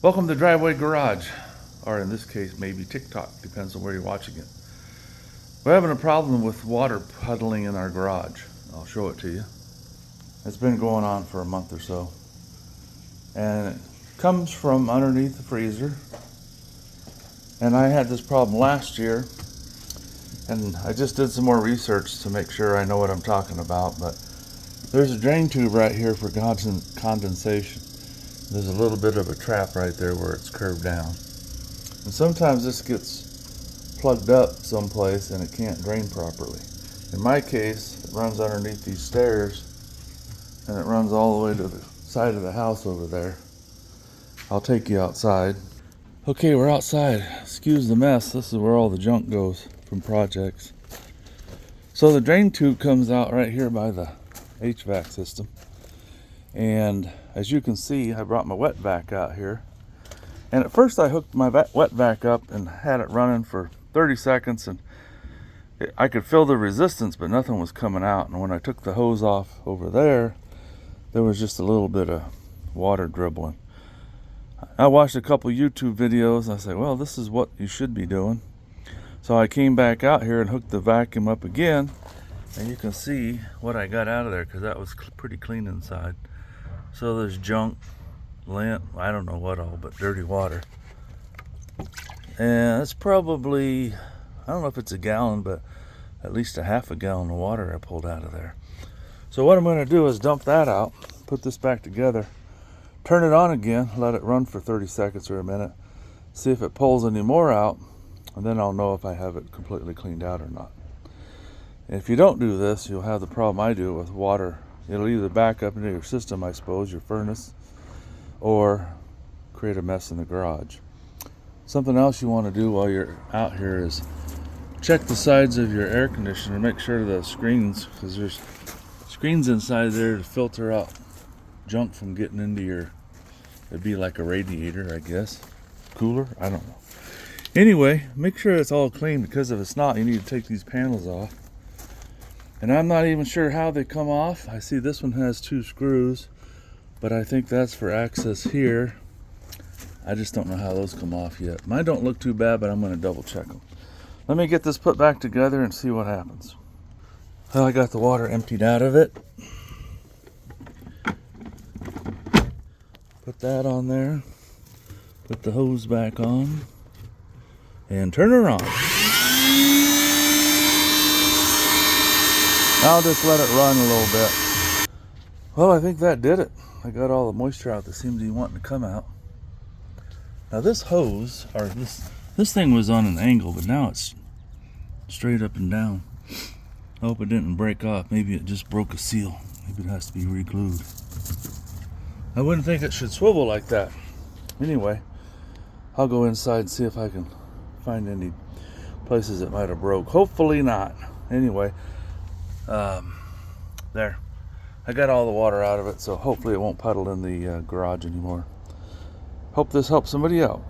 Welcome to Driveway Garage, or in this case, maybe TikTok, depends on where you're watching it. We're having a problem with water puddling in our garage. I'll show it to you. It's been going on for a month or so. And it comes from underneath the freezer. And I had this problem last year, and I just did some more research to make sure I know what I'm talking about, but there's a drain tube right here for condensation. There's a little bit of a trap right there where it's curved down. And sometimes this gets plugged up someplace and it can't drain properly. In my case, it runs underneath these stairs and it runs all the way to the side of the house over there. I'll take you outside. Okay, we're outside. Excuse the mess. This is where all the junk goes from projects. So the drain tube comes out right here by the HVAC system. And as you can see, I brought my wet vac out here. And at first I hooked my wet vac up and had it running for 30 seconds. And I could feel the resistance, but nothing was coming out. And when I took the hose off over there, there was just a little bit of water dribbling. I watched a couple YouTube videos and I said, well, this is what you should be doing. So I came back out here and hooked the vacuum up again. And you can see what I got out of there because that was pretty clean inside. So there's junk, lint, I don't know what all, but dirty water. And it's probably, I don't know if it's a gallon, but at least a half a gallon of water I pulled out of there. So what I'm going to do is dump that out, put this back together, turn it on again, let it run for 30 seconds or a minute, see if it pulls any more out, and then I'll know if I have it completely cleaned out or not. And if you don't do this, you'll have the problem I do with water. It'll either back up into your system, I suppose, your furnace, or create a mess in the garage. Something else you want to do while you're out here is check the sides of your air conditioner. Make sure the screens, because there's screens inside there to filter out junk from getting into your, it'd be like a radiator, I guess. Cooler? I don't know. Anyway, make sure it's all clean, because if it's not, you need to take these panels off. And I'm not even sure how they come off. I see this one has 2 screws, but I think that's for access here. I just don't know how those come off yet. Mine don't look too bad, but I'm going to double check them. Let me get this put back together and see what happens. Well, I got the water emptied out of it. Put that on there. Put the hose back on. And turn her on. I'll just let it run a little bit. Well, I think that did it. I got all the moisture out that seemed to be wanting to come out. Now this hose, or this thing was on an angle, but now it's straight up and down. I hope it didn't break off. Maybe it just broke a seal. Maybe it has to be re-glued. I wouldn't think it should swivel like that. Anyway, I'll go inside and see if I can find any places it might have broke. Hopefully not. Anyway, there. I got all the water out of it, so hopefully it won't puddle in the garage anymore. Hope this helps somebody out.